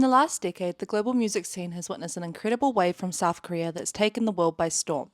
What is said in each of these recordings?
In the last decade, the global music scene has witnessed an incredible wave from South Korea that's taken the world by storm.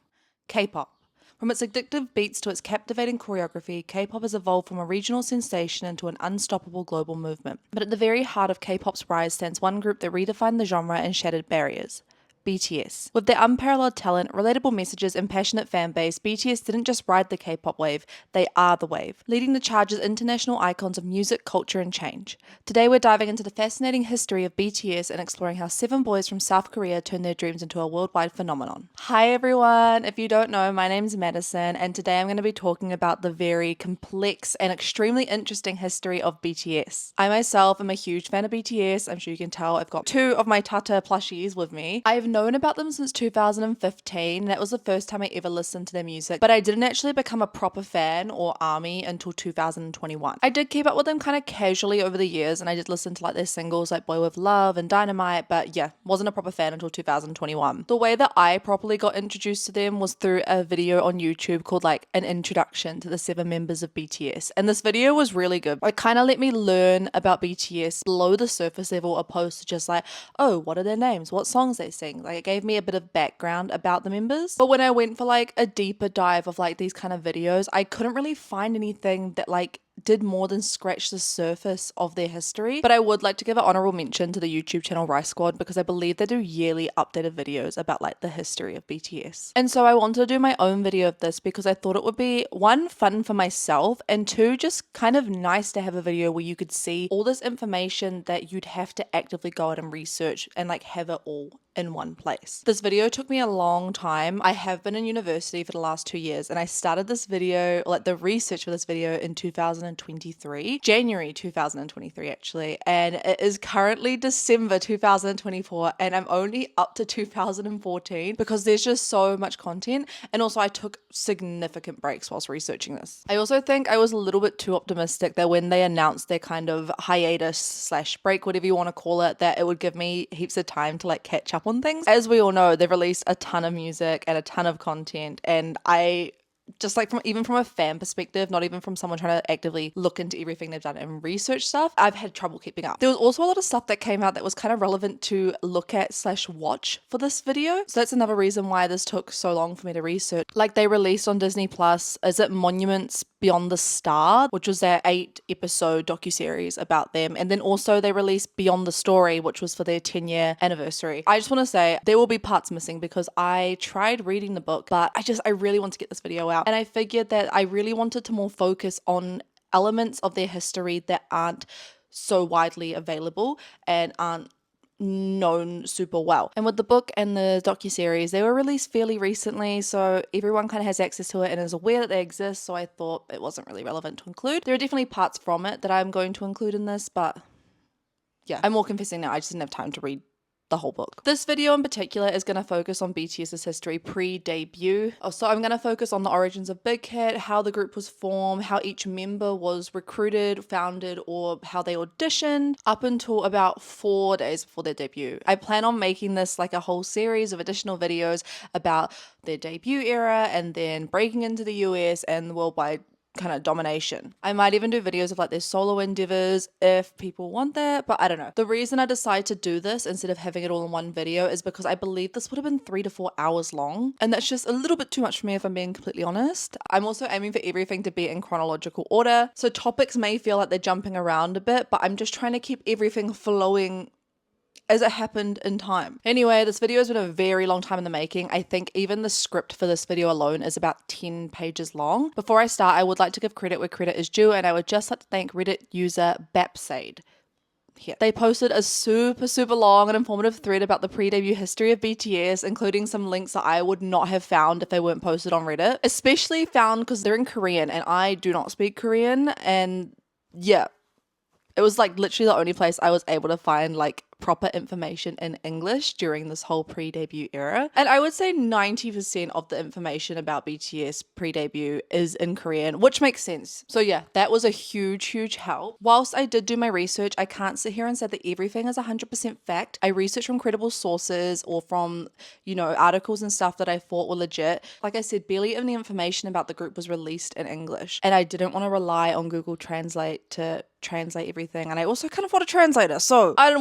K-pop. From its addictive beats to its captivating choreography, K-pop has evolved from a regional sensation into an unstoppable global movement. But at the very heart of K-pop's rise stands one group that redefined the genre and shattered barriers. BTS. With their unparalleled talent, relatable messages, and passionate fan base, BTS didn't just ride the K-pop wave, they are the wave, leading the charge as international icons of music, culture, and change. Today we're diving into the fascinating history of BTS and exploring how 7 boys from South Korea turned their dreams into a worldwide phenomenon. Hi everyone, if you don't know, my name's Madison, and today I'm going to be talking about the very complex and extremely interesting history of BTS. I myself am a huge fan of BTS. I'm sure you can tell I've got 2 of my Tata plushies with me. I've known about them since 2015. That was the first time I ever listened to their music, but I didn't actually become a proper fan or ARMY until 2021. I did keep up with them kind of casually over the years, and I did listen to like their singles like Boy With Love and Dynamite, but yeah, wasn't a proper fan until 2021. The way that I properly got introduced to them was through a video on YouTube called like an introduction to the 7 members of BTS, and this video was really good. It kind of let me learn about BTS below the surface level, opposed to just like, oh, what are their names, what songs they sing. Like, it gave me a bit of background about the members. But when I went for like a deeper dive of like these kind of videos, I couldn't really find anything that like did more than scratch the surface of their history. But I would like to give an honorable mention to the YouTube channel Rice Squad, because I believe they do yearly updated videos about like the history of BTS. And so I wanted to do my own video of this because I thought it would be 1, fun for myself, and 2, just kind of nice to have a video where you could see all this information that you'd have to actively go out and research and like have it all in one place. This video took me a long time. I have been in university for the last 2 years, and I started this video, like the research for this video, in 2023, January 2023 actually, and it is currently December 2024, and I'm only up to 2014 because there's just so much content. And also I took significant breaks whilst researching this. I also think I was a little bit too optimistic that when they announced their kind of hiatus / break, whatever you want to call it, that it would give me heaps of time to like catch up on things. As we all know, they've released a ton of music and a ton of content, and I just like even from a fan perspective, not even from someone trying to actively look into everything they've done and research stuff, I've had trouble keeping up. There was also a lot of stuff that came out that was kind of relevant to look at / watch for this video. So that's another reason why this took so long for me to research. Like, they released on Disney Plus, is it Monuments Beyond the Star, which was their 8-episode docuseries about them. And then also they released Beyond the Story, which was for their 10-year anniversary. I just want to say there will be parts missing because I tried reading the book, but I really want to get this video out. And I figured that I really wanted to more focus on elements of their history that aren't so widely available and aren't known super well. And with the book and the docuseries, they were released fairly recently, so everyone kind of has access to it and is aware that they exist, so I thought it wasn't really relevant to include. There are definitely parts from it that I'm going to include in this, but yeah, I'm more confessing now, I just didn't have time to read the whole book. This video in particular is going to focus on BTS's history pre-debut. So I'm going to focus on the origins of Big Hit, how the group was formed, how each member was recruited, founded, or how they auditioned, up until about 4 days before their debut. I plan on making this like a whole series of additional videos about their debut era and then breaking into the US and the worldwide kind of domination. I might even do videos of like their solo endeavors if people want that, but I don't know. The reason I decided to do this instead of having it all in one video is because I believe this would have been 3 to 4 hours long, and that's just a little bit too much for me if I'm being completely honest. I'm also aiming for everything to be in chronological order, so topics may feel like they're jumping around a bit, but I'm just trying to keep everything flowing as it happened in time. Anyway, this video has been a very long time in the making. I think even the script for this video alone is about 10 pages long. Before I start, I would like to give credit where credit is due, and I would just like to thank Reddit user baepsayed. Here. They posted a super long and informative thread about the pre-debut history of BTS, including some links that I would not have found if they weren't posted on Reddit. Especially found because they're in Korean and I do not speak Korean, and yeah, it was like literally the only place I was able to find like proper information in English during this whole pre-debut era. And I would say 90% of the information about BTS pre-debut is in Korean, which makes sense. So yeah, that was a huge help. Whilst I did do my research, I can't sit here and say that everything is 100% fact. I researched from credible sources or from, articles and stuff that I thought were legit. Like I said, barely any information about the group was released in English, and I didn't want to rely on Google Translate to translate everything, and I also kind of want a translator, so I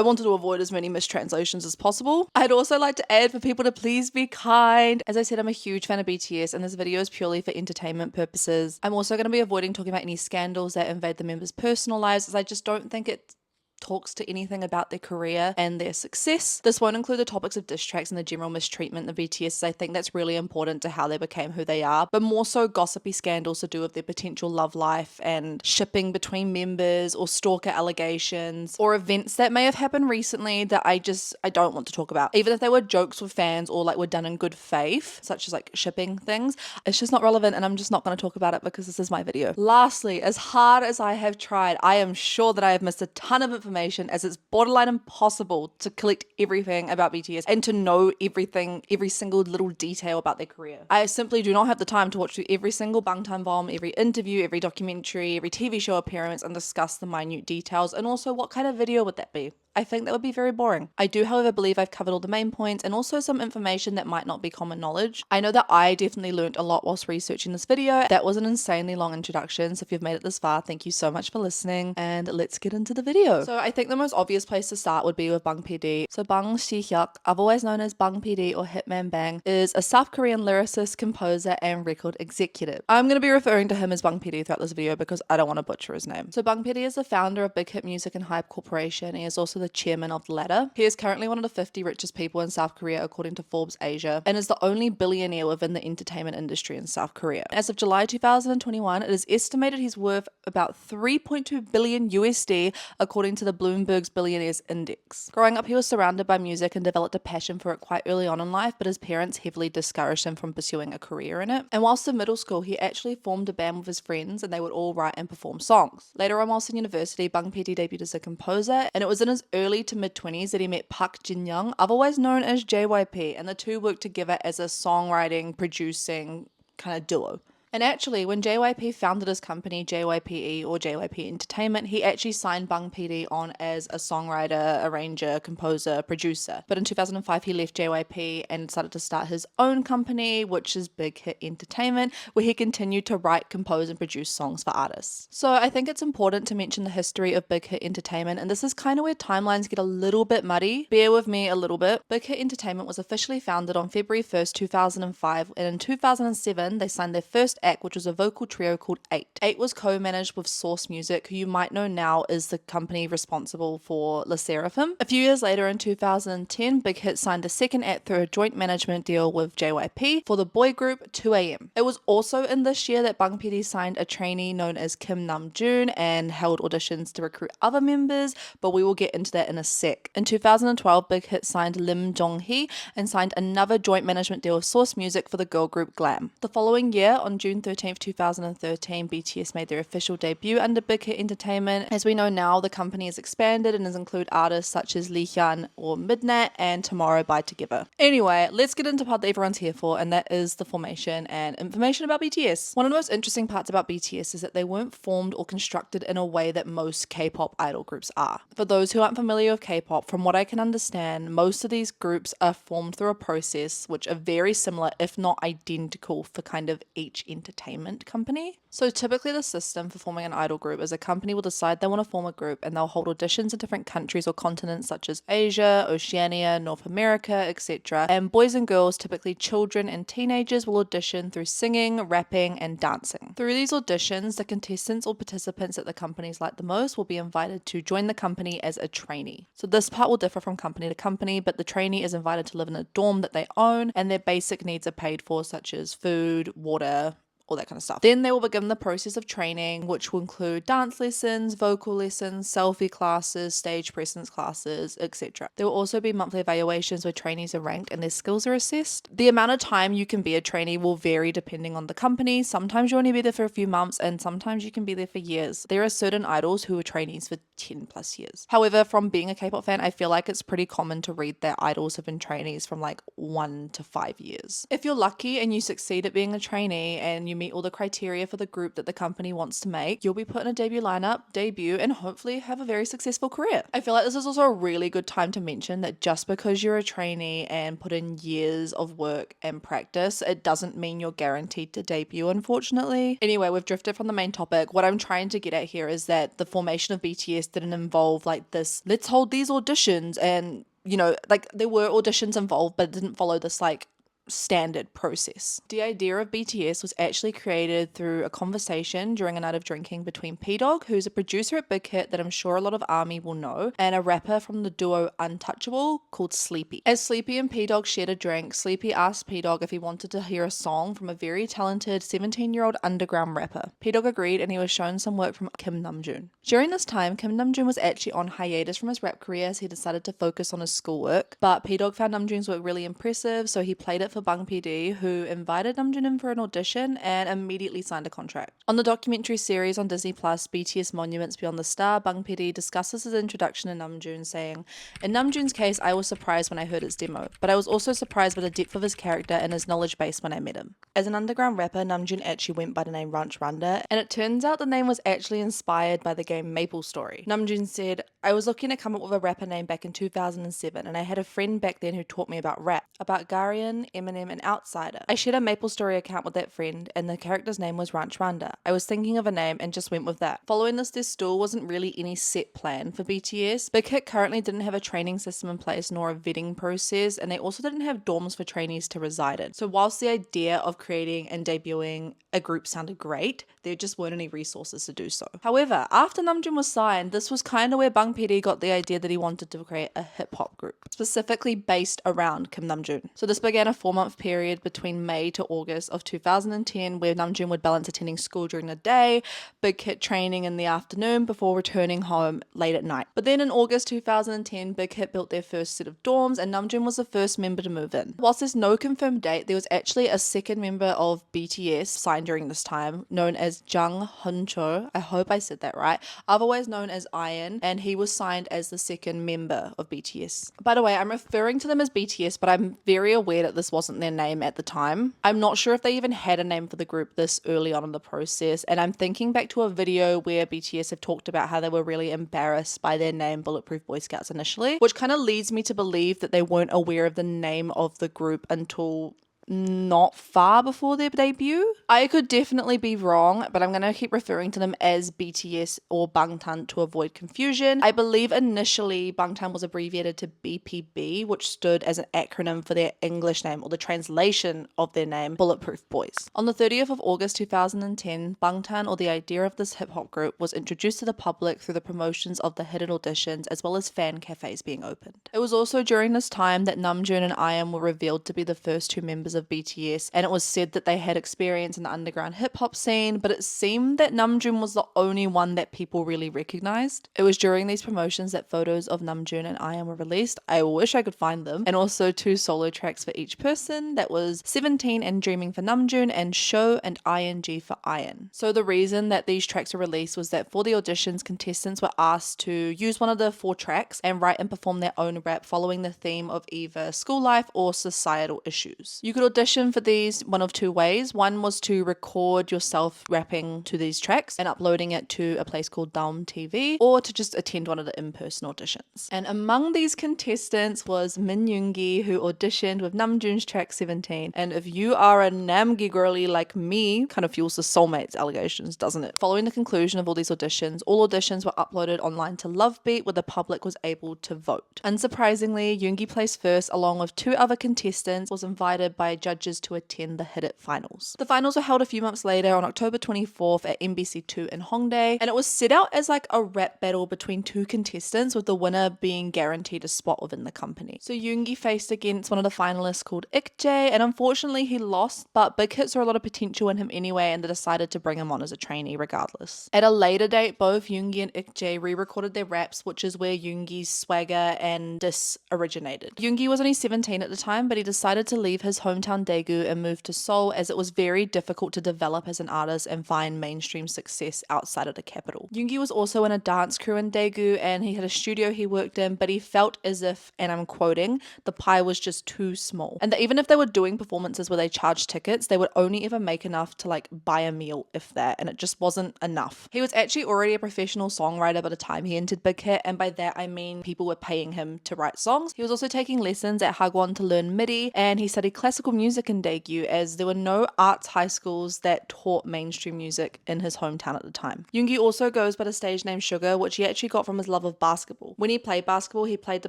wanted to avoid as many mistranslations as possible. I'd also like to add for people to please be kind. As I said, I'm a huge fan of BTS and this video is purely for entertainment purposes. I'm also going to be avoiding talking about any scandals that invade the members' personal lives, as I just don't think it talks to anything about their career and their success. This won't include the topics of diss tracks and the general mistreatment of BTS, as I think that's really important to how they became who they are, but more so gossipy scandals to do with their potential love life and shipping between members, or stalker allegations, or events that may have happened recently that I don't want to talk about. Even if they were jokes with fans or like were done in good faith, such as like shipping things, it's just not relevant and I'm just not going to talk about it because this is my video. Lastly, as hard as I have tried, I am sure that I have missed a ton of information, as it's borderline impossible to collect everything about BTS and to know everything, every single little detail about their career. I simply do not have the time to watch through every single Bangtan bomb, every interview, every documentary, every TV show appearance and discuss the minute details, and also what kind of video would that be. I think that would be very boring. I do, however, believe I've covered all the main points and also some information that might not be common knowledge. I know that I definitely learned a lot whilst researching this video. That was an insanely long introduction, so if you've made it this far, thank you so much for listening, and let's get into the video. So I think the most obvious place to start would be with Bang PD. So Bang Si-hyuk, otherwise known as Bang PD or Hitman Bang, is a South Korean lyricist, composer, and record executive. I'm going to be referring to him as Bang PD throughout this video because I don't want to butcher his name. So Bang PD is the founder of Big Hit Music and Hype Corporation. He is also the chairman of the latter. He is currently one of the 50 richest people in South Korea according to Forbes Asia, and is the only billionaire within the entertainment industry in South Korea. As of July 2021, it is estimated he's worth about 3.2 billion USD according to the Bloomberg's Billionaires Index. Growing up, he was surrounded by music and developed a passion for it quite early on in life, but his parents heavily discouraged him from pursuing a career in it. And whilst in middle school, he actually formed a band with his friends and they would all write and perform songs. Later on, whilst in university, Bang PD debuted as a composer, and it was in his early to mid-20s that he met Park Jin-young, otherwise known as JYP, and the two worked together as a songwriting, producing kind of duo. And actually, when JYP founded his company, JYPE or JYP Entertainment, he actually signed Bang PD on as a songwriter, arranger, composer, producer. But in 2005, he left JYP and decided to start his own company, which is Big Hit Entertainment, where he continued to write, compose, and produce songs for artists. So I think it's important to mention the history of Big Hit Entertainment, and this is kind of where timelines get a little bit muddy. Bear with me a little bit. Big Hit Entertainment was officially founded on February 1st, 2005, and in 2007, they signed their first act, which was a vocal trio called 8. 8 was co-managed with Source Music, who you might know now is the company responsible for Le Sserafim. A few years later, in 2010, Big Hit signed the second act through a joint management deal with JYP for the boy group 2AM. It was also in this year that Bang PD signed a trainee known as Kim Nam-joon and held auditions to recruit other members, but we will get into that in a sec. In 2012, Big Hit signed Lim Jong-hee and signed another joint management deal with Source Music for the girl group Glam. The following year, on June 13th, 2013, BTS made their official debut under Big Hit Entertainment. As we know now, the company has expanded and has included artists such as Lee Hyun or Midnight and Tomorrow by Together. Anyway, let's get into the part that everyone's here for, and that is the formation and information about BTS. One of the most interesting parts about BTS is that they weren't formed or constructed in a way that most K-pop idol groups are. For those who aren't familiar with K-pop, from what I can understand, most of these groups are formed through a process which are very similar, if not identical, for kind of each entertainment company. So typically the system for forming an idol group is a company will decide they want to form a group and they'll hold auditions in different countries or continents such as Asia, Oceania, North America, etc. And boys and girls, typically children and teenagers, will audition through singing, rapping, and dancing. Through these auditions, the contestants or participants that the companies like the most will be invited to join the company as a trainee. So this part will differ from company to company, but the trainee is invited to live in a dorm that they own and their basic needs are paid for, such as food, water, all that kind of stuff. Then they will begin the process of training, which will include dance lessons, vocal lessons, selfie classes, stage presence classes, etc. There will also be monthly evaluations where trainees are ranked and their skills are assessed. The amount of time you can be a trainee will vary depending on the company. Sometimes you'll only be there for a few months and sometimes you can be there for years. There are certain idols who are trainees for 10 plus years. However, from being a K-pop fan, I feel like it's pretty common to read that idols have been trainees from like 1 to 5 years. If you're lucky and you succeed at being a trainee and you meet all the criteria for the group that the company wants to make, you'll be put in a debut lineup, debut, and hopefully have a very successful career. I feel like this is also a really good time to mention that just because you're a trainee and put in years of work and practice, it doesn't mean you're guaranteed to debut, unfortunately. Anyway, we've drifted from the main topic. What I'm trying to get at here is that the formation of BTS didn't involve like this, let's hold these auditions, and you know, like there were auditions involved, but it didn't follow this like standard process. The idea of BTS was actually created through a conversation during a night of drinking between P-Dog, who's a producer at Big Hit that I'm sure a lot of ARMY will know, and a rapper from the duo Untouchable called Sleepy. As Sleepy and P-Dog shared a drink, Sleepy asked P-Dog if he wanted to hear a song from a very talented 17-year-old underground rapper. P-Dog agreed, and he was shown some work from Kim Namjoon. During this time, Kim Namjoon was actually on hiatus from his rap career as he decided to focus on his schoolwork, but P-Dog found Namjoon's work really impressive, so he played it for Bang PD, who invited Namjoon in for an audition and immediately signed a contract. On the documentary series on Disney Plus, BTS Monuments Beyond the Star, Bang PD discusses his introduction to Namjoon, saying, "In Namjoon's case, I was surprised when I heard his demo, but I was also surprised by the depth of his character and his knowledge base when I met him." As an underground rapper, Namjoon actually went by the name Ranch Randa, and it turns out the name was actually inspired by the game MapleStory. Namjoon said, "I was looking to come up with a rapper name back in 2007, and I had a friend back then who taught me about rap, about Garian, Eminem, and Outsider. I shared a MapleStory account with that friend, and the character's name was Ranch Randa. I was thinking of a name and just went with that." Following this, there still wasn't really any set plan for BTS. Big Hit currently didn't have a training system in place nor a vetting process, and they also didn't have dorms for trainees to reside in. So whilst the idea of creating and debuting a group sounded great, there just weren't any resources to do so. However, after Namjoon was signed, this was kind of where Bang PD got the idea that he wanted to create a hip-hop group, specifically based around Kim Namjoon. So this began a 4-month period between May to August of 2010 where Namjoon would balance attending school during the day, Big Hit training in the afternoon before returning home late at night. But then in August 2010, Big Hit built their first set of dorms and Namjoon was the first member to move in. Whilst there's no confirmed date, there was actually a second member of BTS signed during this time, known as Jung Huncho. I hope I said that right, otherwise known as Ian, and he was signed as the second member of BTS. By the way, I'm referring to them as BTS, but I'm very aware that this wasn't their name at the time. I'm not sure if they even had a name for the group this early on in the process, and I'm thinking back to a video where BTS have talked about how they were really embarrassed by their name Bulletproof Boy Scouts initially, which kind of leads me to believe that they weren't aware of the name of the group until not far before their debut. I could definitely be wrong, but I'm going to keep referring to them as BTS or Bangtan to avoid confusion. I believe initially Bangtan was abbreviated to BPB, which stood as an acronym for their English name or the translation of their name, Bulletproof Boys. On the 30th of August 2010, Bangtan, or the idea of this hip-hop group, was introduced to the public through the promotions of the hidden auditions as well as fan cafes being opened. It was also during this time that Namjoon and IM were revealed to be the first two members of BTS, and it was said that they had experience in the underground hip-hop scene, but it seemed that Namjoon was the only one that people really recognized. It was during these promotions that photos of Namjoon and IM were released. I wish I could find them. And also 2 solo tracks for each person. That was 17 and Dreaming for Namjoon and Show and ING for Ian. So the reason that these tracks were released was that for the auditions, contestants were asked to use one of the 4 tracks and write and perform their own rap following the theme of either school life or societal issues. You could audition for these one of 2 ways. One was to record yourself rapping to these tracks and uploading it to a place called Daum TV, or to just attend one of the in-person auditions. And among these contestants was Min Yoongi, who auditioned with Namjoon's track 17. And if you are a Namgi girly like me, kind of fuels the soulmates allegations, doesn't it? Following the conclusion of all these auditions, all auditions were uploaded online to Lovebeat, where the public was able to vote. Unsurprisingly, Yoongi placed first along with 2 other contestants, was invited by judges to attend the Hit It finals. The finals were held a few months later on October 24th at MBC2 in Hongdae, and it was set out as like a rap battle between 2 contestants, with the winner being guaranteed a spot within the company. So Yoongi faced against one of the finalists called Ikjae, and unfortunately he lost, but Big Hit saw a lot of potential in him anyway, and they decided to bring him on as a trainee regardless. At a later date, both Yoongi and Ikjae re-recorded their raps, which is where Yoongi's swagger and diss originated. Yoongi was only 17 at the time, but he decided to leave his hometown hometown Daegu and moved to Seoul, as it was very difficult to develop as an artist and find mainstream success outside of the capital. Yoongi was also in a dance crew in Daegu, and he had a studio he worked in, but he felt as if, and I'm quoting, the pie was just too small. And that even if they were doing performances where they charged tickets, they would only ever make enough to like buy a meal, if that, and it just wasn't enough. He was actually already a professional songwriter by the time he entered Big Hit, and by that I mean people were paying him to write songs. He was also taking lessons at Hagwon to learn MIDI, and he studied classical music in Daegu, as there were no arts high schools that taught mainstream music in his hometown at the time. Yoongi also goes by the stage name Sugar, which he actually got from his love of basketball. When he played basketball, he played the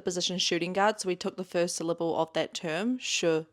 position shooting guard, so he took the first syllable of that term, shu,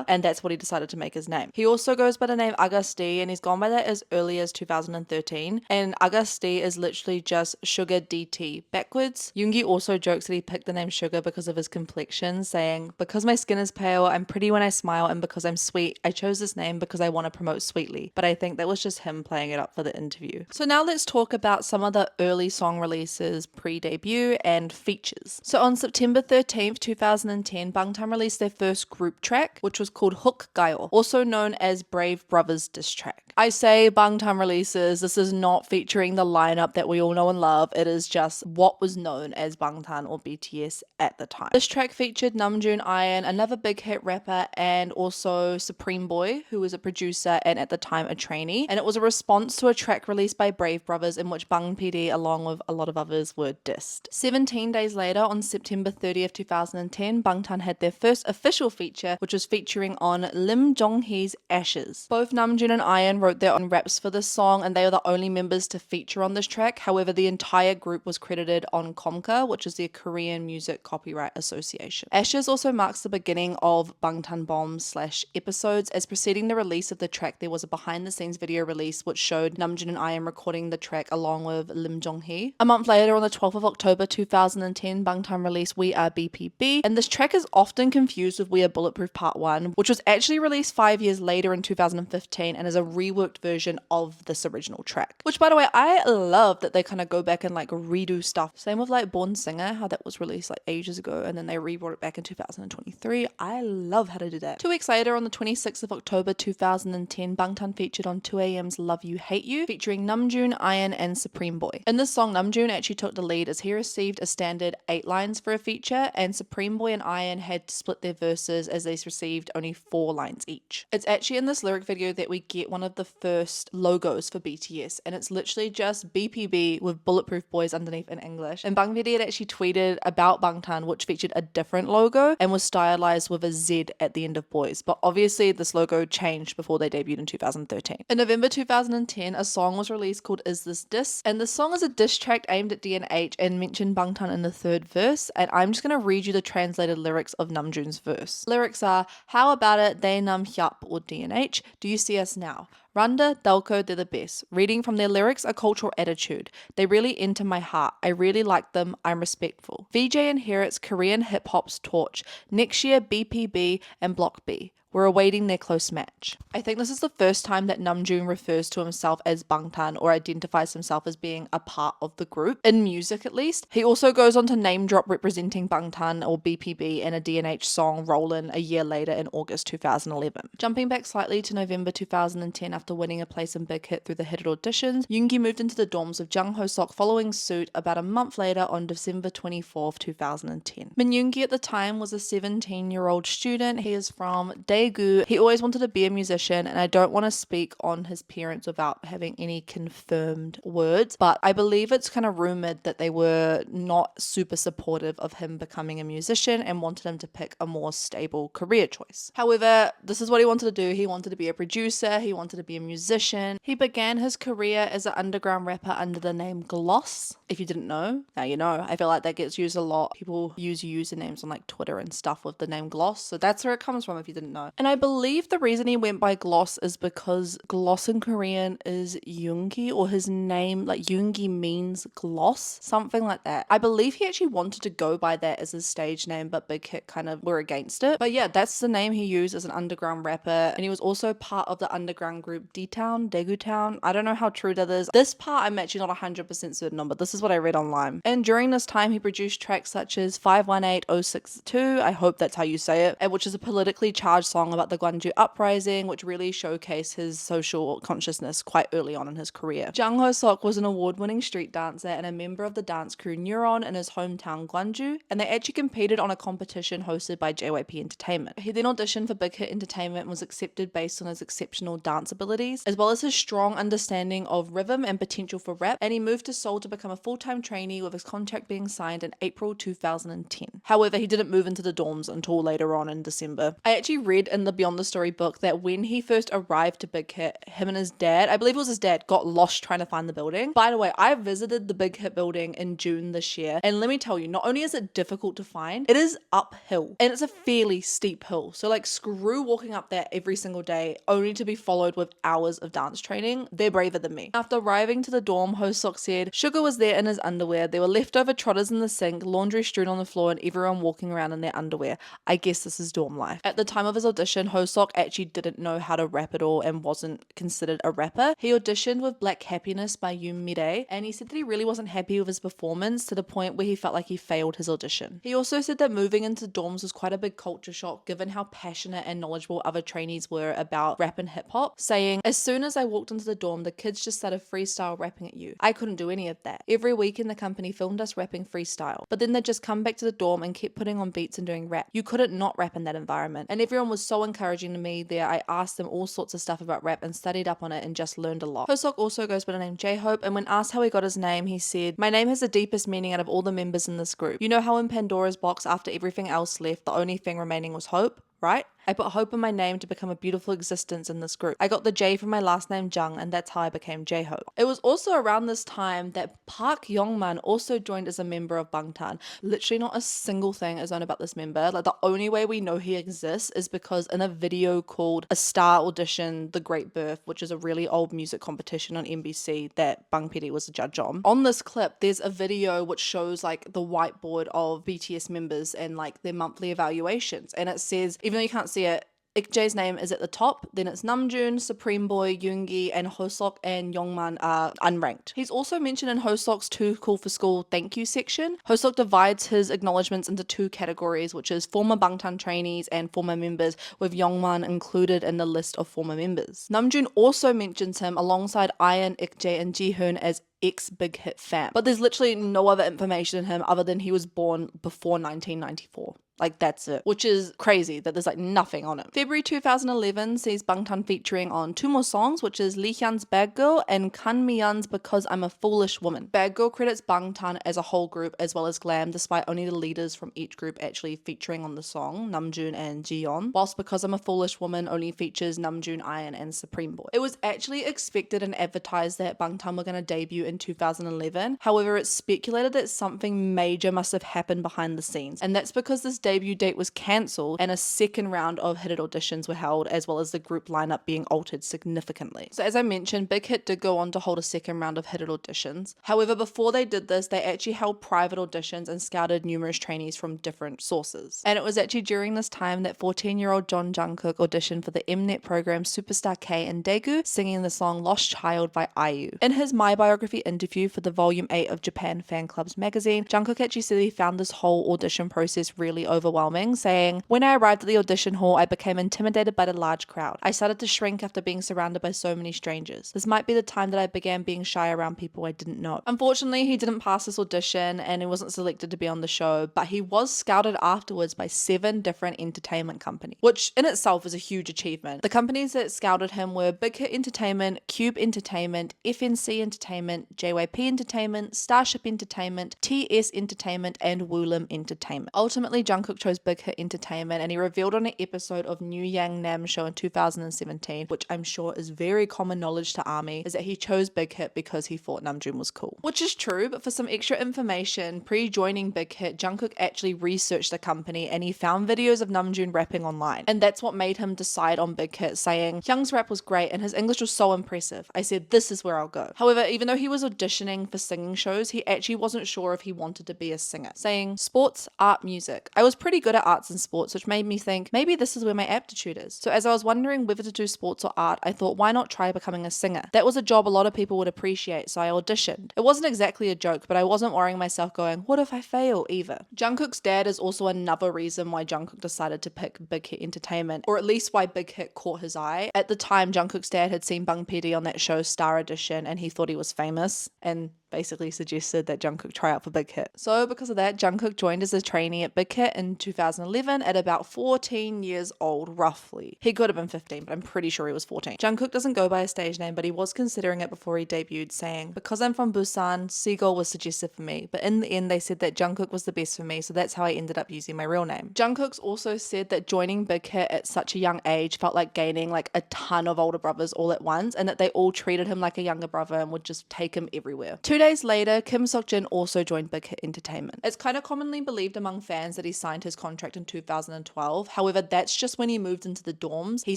and that's what he decided to make his name. He also goes by the name Agasti, and he's gone by that as early as 2013, and Agasti is literally just Sugar DT backwards. Yoongi also jokes that he picked the name Sugar because of his complexion, saying, "Because my skin is pale, I'm pretty when I smile, and because I'm sweet, I chose this name because I want to promote sweetly." But I think that was just him playing it up for the interview. So now let's talk about some of the early song releases pre-debut and features. So on September 13th, 2010, Bangtan released their first group track, which was called Hook Gayo, also known as Brave Brothers diss track. I say Bangtan releases, this is not featuring the lineup that we all know and love, it is just what was known as Bangtan or BTS at the time. This track featured Namjoon Ian, another big hit rapper, and also Supreme Boy, who was a producer and at the time a trainee, and it was a response to a track released by Brave Brothers in which Bang PD along with a lot of others were dissed. 17 days later, on September 30th, 2010, Bangtan had their first official feature, which was featuring on Lim Jong-hee's Ashes. Both Namjoon and Ian wrote their own raps for this song, and they are the only members to feature on this track. However, the entire group was credited on KOMCA, which is the Korean Music Copyright Association. Ashes also marks the beginning of Bangtan Bombs / episodes, as preceding the release of the track there was a behind the scenes video release which showed Namjoon and Ian recording the track along with Lim Jong-hee. A month later, on the 12th of October 2010, Bangtan released We Are BPB, and this track is often confused with We Are Bulletproof Part 1, which was actually released 5 years later in 2015 and is a reworked version of this original track. Which, by the way, I love that they kind of go back and like redo stuff. Same with like Born Singer, how that was released like ages ago and then they rebrought it back in 2023. I love how to do that. 2 weeks later, on the 26th of October 2010, Bangtan featured on 2AM's Love You Hate You, featuring Namjoon, Ian, and Supreme Boy. In this song, Namjoon actually took the lead as he received a standard 8 lines for a feature, and Supreme Boy and Ian had to split their verses as they received only 4 lines each. It's actually in this lyric video that we get one of the first logos for BTS, and it's literally just BPB with Bulletproof Boys underneath in English. And Bang Video had actually tweeted about Bangtan, which featured a different logo and was stylized with a Z at the end of boys. But obviously this logo changed before they debuted in 2013. In November 2010, a song was released called Is This Diss? And the song is a diss track aimed at DNH and mentioned Bangtan in the 3rd verse, and I'm just going to read you the translated lyrics of Namjoon's verse. Lyrics are, "How about it, they nam hyap or DNH, do you see us now? Randa, Delco, they're the best. Reading from their lyrics, a cultural attitude. They really enter my heart. I really like them. I'm respectful. VJ inherits Korean hip hop's torch. Next year, BPB and Block B. We're awaiting their close match." I think this is the first time that Namjoon refers to himself as Bangtan or identifies himself as being a part of the group, in music at least. He also goes on to name drop representing Bangtan or BPB in a DNH song Rollin' a year later in August 2011. Jumping back slightly to November 2010, after winning a place in Big Hit through the Hit Auditions, Yoongi moved into the dorms of Jung Ho-sok following suit about a month later on December 24th, 2010. Min Yoongi at the time was a 17-year-old student. He is from Daegu. He always wanted to be a musician, and I don't want to speak on his parents without having any confirmed words, but I believe it's kind of rumored that they were not super supportive of him becoming a musician and wanted him to pick a more stable career choice. However, this is what he wanted to do. He wanted to be a producer, he wanted to be a musician. He began his career as an underground rapper under the name Gloss. If you didn't know, now you know. I feel like that gets used a lot. People use usernames on like Twitter and stuff with the name Gloss, so that's where it comes from if you didn't know. And I believe the reason he went by Gloss is because Gloss in Korean is Yoongi, or his name, like Yoongi means gloss, something like that. I believe he actually wanted to go by that as his stage name, but Big Hit kind of were against it. But yeah, that's the name he used as an underground rapper, and he was also part of the underground group group D-Town, Daegu Town. I don't know how true that is. This part I'm actually not 100% certain on, but this is what I read online. And during this time, he produced tracks such as 518062, I hope that's how you say it, which is a politically charged song about the Gwangju uprising, which really showcased his social consciousness quite early on in his career. Jang Ho-sok was an award-winning street dancer and a member of the dance crew Neuron in his hometown Gwangju, and they actually competed on a competition hosted by JYP Entertainment. He then auditioned for Big Hit Entertainment and was accepted based on his exceptional dance abilities, as well as his strong understanding of rhythm and potential for rap, and he moved to Seoul to become a full-time trainee with his contract being signed in April 2010. However, he didn't move into the dorms until later on in December. I actually read in the Beyond the Story book that when he first arrived to Big Hit, him and his dad, I believe it was his dad, got lost trying to find the building. By the way, I visited the Big Hit building in June this year, and let me tell you, not only is it difficult to find, it is uphill, and it's a fairly steep hill. So like, screw walking up there every single day only to be followed with hours of dance training. They're braver than me. After arriving to the dorm, Ho-sok said, Sugar was there in his underwear. There were leftover trotters in the sink, laundry strewn on the floor, and everyone walking around in their underwear. I guess this is dorm life. At the time of his audition, Ho-sok actually didn't know how to rap at all and wasn't considered a rapper. He auditioned with Black Happiness by Yoon Mi-rae, and he said that he really wasn't happy with his performance to the point where he felt like he failed his audition. He also said that moving into dorms was quite a big culture shock given how passionate and knowledgeable other trainees were about rap and hip hop, saying, as soon as I walked into the dorm, the kids just started freestyle rapping at you. I couldn't do any of that. Every weekend the company filmed us rapping freestyle, but then they'd just come back to the dorm and kept putting on beats and doing rap. You couldn't not rap in that environment. And everyone was so encouraging to me there. I asked them all sorts of stuff about rap and studied up on it and just learned a lot. Ho-sok also goes by the name J-Hope, and when asked how he got his name, he said, my name has the deepest meaning out of all the members in this group. You know how in Pandora's box, after everything else left, the only thing remaining was hope, right? I put hope in my name to become a beautiful existence in this group. I got the J from my last name Jung, and that's how I became J-Hope. It was also around this time that Park Youngman also joined as a member of Bangtan. Literally not a single thing is known about this member. Like, the only way we know he exists is because in a video called A Star Audition, The Great Birth, which is a really old music competition on MBC that Bang Piri was a judge on this clip, there's a video which shows like the whiteboard of BTS members and like their monthly evaluations. And it says, even though you can't see it, IKJ's name is at the top, then it's Namjoon, Supreme Boy, Yoongi, and Ho-sok and Youngman are unranked. He's also mentioned in Ho-sok's Too Cool for School thank you section. Ho-sok divides his acknowledgements into two categories, which is former Bangtan trainees and former members, with Youngman included in the list of former members. Namjoon also mentions him alongside Ian, IKJ, and Jihoon as ex-Big Hit fam. But there's literally no other information in him other than he was born before 1994. Like, that's it. Which is crazy that there's like nothing on it. February 2011 sees Bangtan featuring on two more songs, which is Lee Hyun's Bad Girl and Kan Mi-yeon's Because I'm a Foolish Woman. Bad Girl credits Bangtan as a whole group as well as Glam, despite only the leaders from each group actually featuring on the song, Namjoon and Jiyeon, whilst Because I'm a Foolish Woman only features Namjoon, Ian, and Supreme Boy. It was actually expected and advertised that Bangtan were going to debut in 2011. However, it's speculated that something major must have happened behind the scenes, and that's because this debut date was cancelled and a second round of Hit It auditions were held, as well as the group lineup being altered significantly. So as I mentioned, Big Hit did go on to hold a second round of Hit It auditions. However, before they did this, they actually held private auditions and scouted numerous trainees from different sources. And it was actually during this time that 14-year-old John Jungkook auditioned for the Mnet program Superstar K in Daegu, singing the song Lost Child by IU. In his My Biography interview for the Volume 8 of Japan Fan Clubs magazine, Jungkook actually said he found this whole audition process really overwhelming, saying, when I arrived at the audition hall, I became intimidated by the large crowd. I started to shrink after being surrounded by so many strangers. This might be the time that I began being shy around people I didn't know. Unfortunately, he didn't pass this audition and he wasn't selected to be on the show, but he was scouted afterwards by 7 different entertainment companies, which in itself is a huge achievement. The companies that scouted him were Big Hit Entertainment, Cube Entertainment, FNC Entertainment, JYP Entertainment, Starship Entertainment, TS Entertainment, and Woolim Entertainment. Ultimately, Jungkook chose Big Hit Entertainment, and he revealed on an episode of New Yang Nam show in 2017, which I'm sure is very common knowledge to ARMY, is that he chose Big Hit because he thought Namjoon was cool. Which is true, but for some extra information, pre-joining Big Hit, Jungkook actually researched the company and he found videos of Namjoon rapping online. And that's what made him decide on Big Hit, saying, Hyung's rap was great and his English was so impressive. I said, this is where I'll go. However, even though he was auditioning for singing shows, he actually wasn't sure if he wanted to be a singer, saying, sports, art, music. I was was pretty good at arts and sports, which made me think maybe this is where my aptitude is. So as I was wondering whether to do sports or art, I thought, why not try becoming a singer? That was a job a lot of people would appreciate, so I auditioned. It wasn't exactly a joke, but I wasn't worrying myself going, what if I fail either? Jungkook's dad is also another reason why Jungkook decided to pick Big Hit Entertainment, or at least why Big Hit caught his eye. At the time, Jungkook's dad had seen Bang PD on that show Star Audition, and he thought he was famous, and basically suggested that Jungkook try out for Big Hit. So because of that, Jungkook joined as a trainee at Big Hit in 2011 at about 14 years old, roughly. He could have been 15, but I'm pretty sure he was 14. Jungkook doesn't go by a stage name, but he was considering it before he debuted, saying, because I'm from Busan, Seagull was suggested for me, but in the end they said that Jungkook was the best for me, so that's how I ended up using my real name. Jungkook's also said that joining Big Hit at such a young age felt like gaining like a ton of older brothers all at once, and that they all treated him like a younger brother and would just take him everywhere. 2 days later, Kim Seokjin also joined Big Hit Entertainment. It's kind of commonly believed among fans that he signed his contract in 2012. However, that's just when he moved into the dorms. He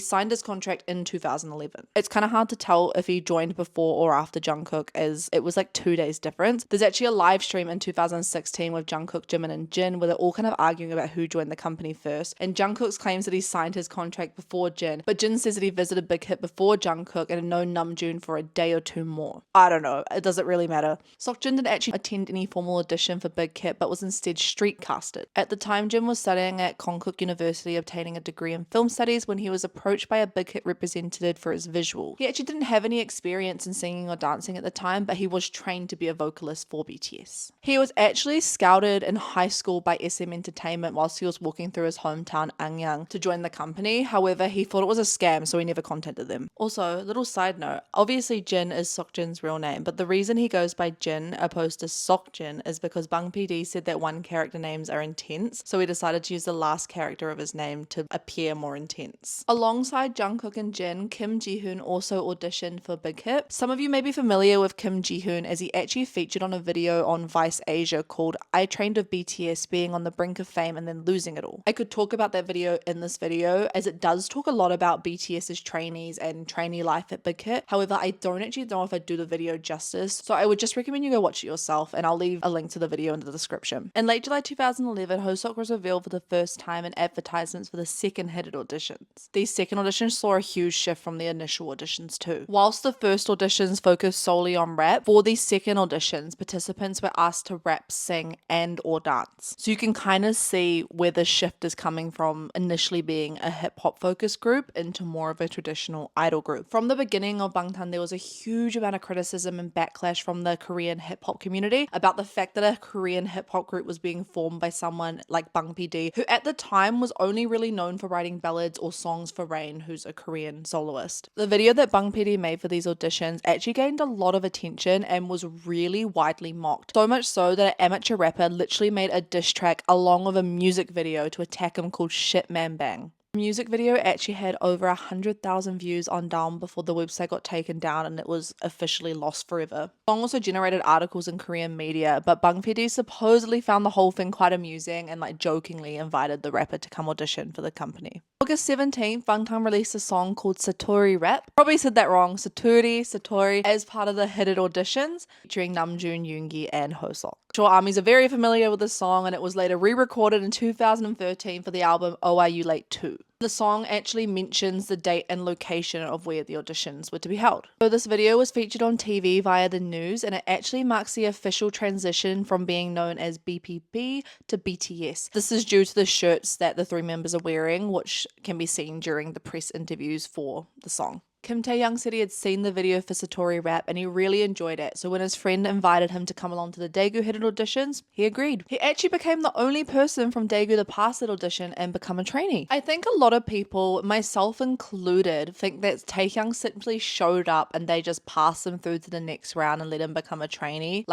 signed his contract in 2011. It's kind of hard to tell if he joined before or after Jungkook, as it was like 2 days difference. There's actually a live stream in 2016 with Jungkook, Jimin, and Jin where they're all kind of arguing about who joined the company first. And Jungkook claims that he signed his contract before Jin, but Jin says that he visited Big Hit before Jungkook and had known Namjoon for a day or two more. I don't know. It doesn't really matter. Seokjin didn't actually attend any formal audition for Big Hit, but was instead street casted. At the time, Jin was studying at Konkuk University, obtaining a degree in film studies, when he was approached by a Big Hit representative for his visual. He actually didn't have any experience in singing or dancing at the time, but he was trained to be a vocalist for BTS. He was actually scouted in high school by SM Entertainment whilst he was walking through his hometown Anyang to join the company. However, he thought it was a scam, so he never contacted them. Also, little side note, obviously Jin is Seokjin's real name, but the reason he goes by Jin opposed to Seokjin is because Bang PD said that one character names are intense, so he decided to use the last character of his name to appear more intense. Alongside Jungkook and Jin, Kim Ji-hoon also auditioned for Big Hit. Some of you may be familiar with Kim Ji-hoon as he actually featured on a video on Vice Asia called I Trained with BTS, being on the brink of fame and then losing it all. I could talk about that video in this video, as it does talk a lot about BTS's trainees and trainee life at Big Hit. However, I don't actually know if I do the video justice, so I would just recommend you go watch it yourself, and I'll leave a link to the video in the description. In late July 2011, Hoseok was revealed for the first time in advertisements for the second headed auditions. These second auditions saw a huge shift from the initial auditions too. Whilst the first auditions focused solely on rap, for these second auditions, participants were asked to rap, sing, and or dance. So you can kind of see where the shift is coming from, initially being a hip-hop focused group into more of a traditional idol group. From the beginning of Bangtan, there was a huge amount of criticism and backlash from the Korean hip-hop community about the fact that a Korean hip-hop group was being formed by someone like Bang PD, who at the time was only really known for writing ballads or songs for Rain, who's a Korean soloist. The video that Bang PD made for these auditions actually gained a lot of attention and was really widely mocked. So much so that an amateur rapper literally made a diss track along with a music video to attack him called Shit Man Bang. The music video actually had over 100,000 views on Daum before the website got taken down and it was officially lost forever. The song also generated articles in Korean media, but Bang PD supposedly found the whole thing quite amusing and jokingly invited the rapper to come audition for the company. August 17th, Bangtan released a song called Satori Rap. Probably said that wrong, Satori, as part of the Hit It auditions, featuring Namjoon, Yoongi, and Hoseok. Sure, armies are very familiar with this song, and it was later re-recorded in 2013 for the album Oh Are You Late 2. The song actually mentions the date and location of where the auditions were to be held. So this video was featured on TV via the news, and it actually marks the official transition from being known as BPP to BTS. This is due to the shirts that the three members are wearing, which can be seen during the press interviews for the song. Kim Tae-young said he had seen the video for Satori Rap and he really enjoyed it, so when his friend invited him to come along to the Daegu Hidden auditions, he agreed. He actually became the only person from Daegu to pass that audition and become a trainee. I think a lot of people, myself included, think that Tae-young simply showed up and they just passed him through to the next round and let him become a trainee,